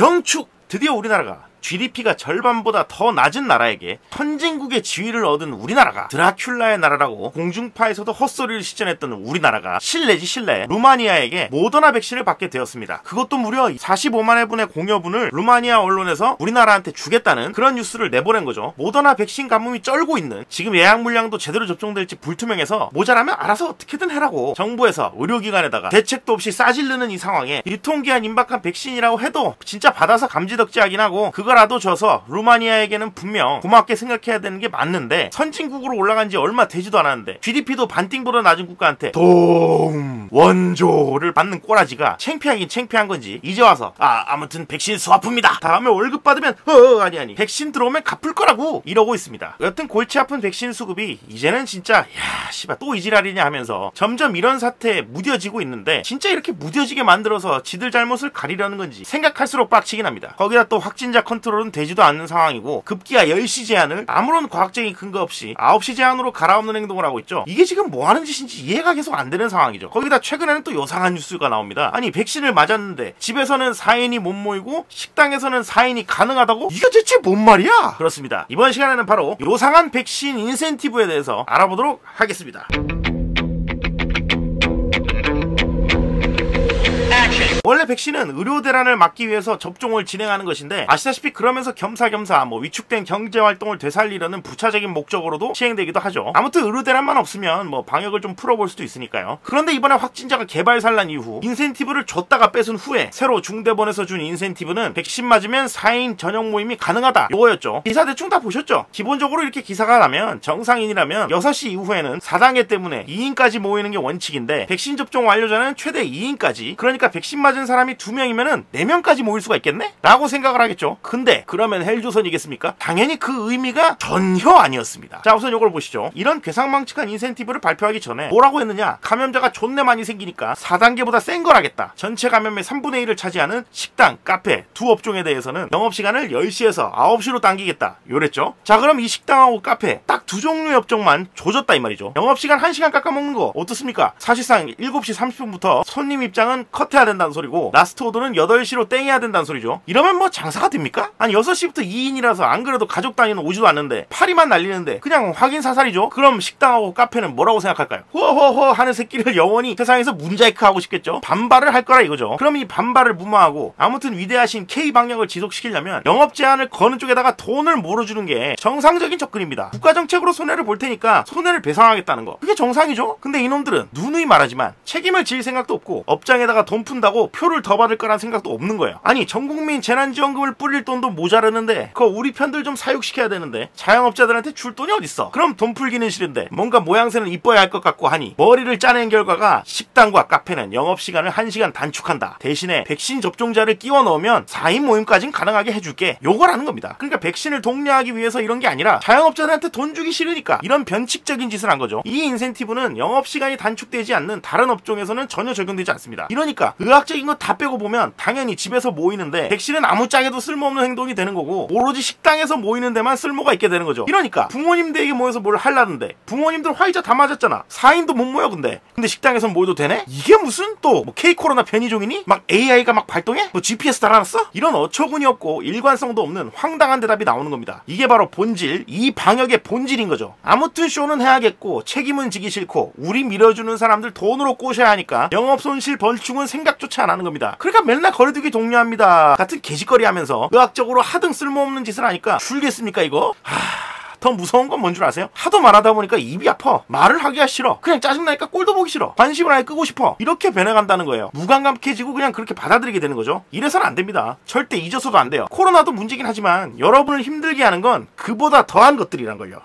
경축! 드디어 우리나라가 GDP가 절반보다 더 낮은 나라에게 선진국의 지위를 얻은 우리나라가, 드라큘라의 나라라고 공중파에서도 헛소리를 시전했던 우리나라가 실내지 실내 루마니아에게 모더나 백신을 받게 되었습니다. 그것도 무려 45만 회분의 공여분을 루마니아 언론에서 우리나라한테 주겠다는 그런 뉴스를 내보낸 거죠. 모더나 백신 가뭄이 쩔고 있는, 지금 예약 물량도 제대로 접종될지 불투명해서 모자라면 알아서 어떻게든 해라고 정부에서 의료기관에다가 대책도 없이 싸질르는 이 상황에 유통기한 임박한 백신이라고 해도 진짜 받아서 감지덕지하긴 하고, 그거라도 줘서 루마니아에게는 분명 고맙게 생각해야 되는 게 맞는데, 선진국으로 올라간 지 얼마 되지도 않았는데 GDP도 반띵보다 낮은 국가한테 원조를 받는 꼬라지가 창피하긴 창피한 건지 이제 와서 아무튼 백신 수화품이다, 다음에 월급 받으면 아니 백신 들어오면 갚을 거라고 이러고 있습니다. 여튼 골치 아픈 백신 수급이 이제는 진짜 야 씨발 또 이 지랄이냐 하면서 점점 이런 사태에 무뎌지고 있는데, 진짜 이렇게 무뎌지게 만들어서 지들 잘못을 가리려는 건지 생각할수록 빡치긴 합니다. 거기다 또 확진자 컨트롤은 되지도 않는 상황이고, 급기야 10시 제한을 아무런 과학적인 근거 없이 9시 제한으로 갈아엎는 행동을 하고 있죠. 이게 지금 뭐 하는 짓인지 이해가 계속 안 되는 상황이죠. 거기다 최근에는 또 요상한 뉴스가 나옵니다. 아니 백신을 맞았는데 집에서는 4인이 못 모이고 식당에서는 4인이 가능하다고? 이게 대체 뭔 말이야? 그렇습니다. 이번 시간에는 바로 요상한 백신 인센티브에 대해서 알아보도록 하겠습니다. 원래 백신은 의료 대란을 막기 위해서 접종을 진행하는 것인데, 아시다시피 그러면서 겸사겸사 위축된 경제활동을 되살리려는 부차적인 목적으로도 시행되기도 하죠. 아무튼 의료 대란만 없으면 방역을 좀 풀어볼 수도 있으니까요. 그런데 이번에 확진자가 개발산란 이후 인센티브를 줬다가 뺏은 후에 새로 중대본에서 준 인센티브는 백신 맞으면 4인 저녁 모임이 가능하다, 요거였죠. 기사 대충 다 보셨죠? 기본적으로 이렇게 기사가 나면 정상인이라면 6시 이후에는 4단계 때문에 2인까지 모이는 게 원칙인데, 백신 접종 완료자는 최대 2인까지, 그러니까 백신 맞은 사람이 2명이면은 4명까지 모일 수가 있겠네? 라고 생각을 하겠죠. 근데 그러면 헬조선이겠습니까? 당연히 그 의미가 전혀 아니었습니다. 자, 우선 이걸 보시죠. 이런 괴상망측한 인센티브를 발표하기 전에 뭐라고 했느냐? 감염자가 존내 많이 생기니까 4단계보다 센 걸 하겠다. 전체 감염의 3분의 1을 차지하는 식당, 카페 두 업종에 대해서는 영업시간을 10시에서 9시로 당기겠다, 요랬죠. 자, 그럼 이 식당하고 카페 딱 두 종류의 업종만 조졌다 이 말이죠. 영업시간 1시간 깎아먹는 거 어떻습니까? 사실상 7시 30분부터 손님 입장은 컷해야 된다는 소리고, 라스트 오더는 8시로 땡해야 된다는 소리죠. 이러면 장사가 됩니까? 아니 6시부터 2인이라서 안 그래도 가족 단위는 오지도 않는데 파리만 날리는데 그냥 확인 사살이죠. 그럼 식당하고 카페는 뭐라고 생각할까요? 호호호 하는 새끼를 영원히 세상에서 문자이크 하고 싶겠죠. 반발을 할 거라 이거죠. 그럼 이 반발을 무마하고 아무튼 위대하신 K방역을 지속시키려면 영업 제한을 거는 쪽에다가 돈을 몰아주는 게 정상적인 접근입니다. 국가정책으로 손해를 볼 테니까 손해를 배상하겠다는 거, 그게 정상이죠. 근데 이놈들은 누누이 말하지만 책임을 질 생각도 없고, 업장에다가 돈 푼다고 표를 더 받을 거란 생각도 없는 거예요. 아니 전국민 재난지원금을 뿌릴 돈도 모자르는데 그거 우리 편들 좀 사육시켜야 되는데 자영업자들한테 줄 돈이 어딨어. 그럼 돈 풀기는 싫은데 뭔가 모양새는 이뻐야 할 것 같고 하니 머리를 짜낸 결과가 식당과 카페는 영업시간을 1시간 단축한다, 대신에 백신 접종자를 끼워 넣으면 4인 모임까진 가능하게 해줄게, 요거라는 겁니다. 그러니까 백신을 독려하기 위해서 이런 게 아니라 자영업자들한테 돈 주기 싫으니까 이런 변칙적인 짓을 한 거죠. 이 인센티브는 영업시간이 단축되지 않는 다른 업종에서는 전혀 적용되지 않습니다. 이러니까 의학적인 거 다 빼고 보면 당연히 집에서 모이는데 백신은 아무짝에도 쓸모없는 행동이 되는 거고, 오로지 식당에서 모이는 데만 쓸모가 있게 되는 거죠. 이러니까 부모님들에게 모여서 뭘 하려는데 부모님들 화이자 다 맞았잖아. 4인도 못 모여. 근데 식당에서 모여도 되네? 이게 무슨 또 K-코로나 변이종이니? 막 AI가 막 발동해? GPS 달아놨어? 이런 어처구니 없고 일관성도 없는 황당한 대답이 나오는 겁니다. 이게 바로 본질, 이 방역의 본질인 거죠. 아무튼 쇼는 해야겠고 책임은 지기 싫고 우리 밀어주는 사람들 돈으로 꼬셔야 하니까 영업 손실 벌충은 생각조차 안 하는 겁니다. 그러니까 맨날 거리두기 독려합니다 같은 개짓거리 하면서 의학적으로 하등 쓸모없는 짓을 하니까 줄겠습니까 이거? 더 무서운 건 뭔 줄 아세요? 하도 말하다 보니까 입이 아파. 말을 하기가 싫어. 그냥 짜증나니까 꼴도 보기 싫어. 관심을 아예 끄고 싶어. 이렇게 변해간다는 거예요. 무감각해지고 그냥 그렇게 받아들이게 되는 거죠. 이래서는 안 됩니다. 절대 잊어서도 안 돼요. 코로나도 문제긴 하지만 여러분을 힘들게 하는 건 그보다 더한 것들이란 걸요.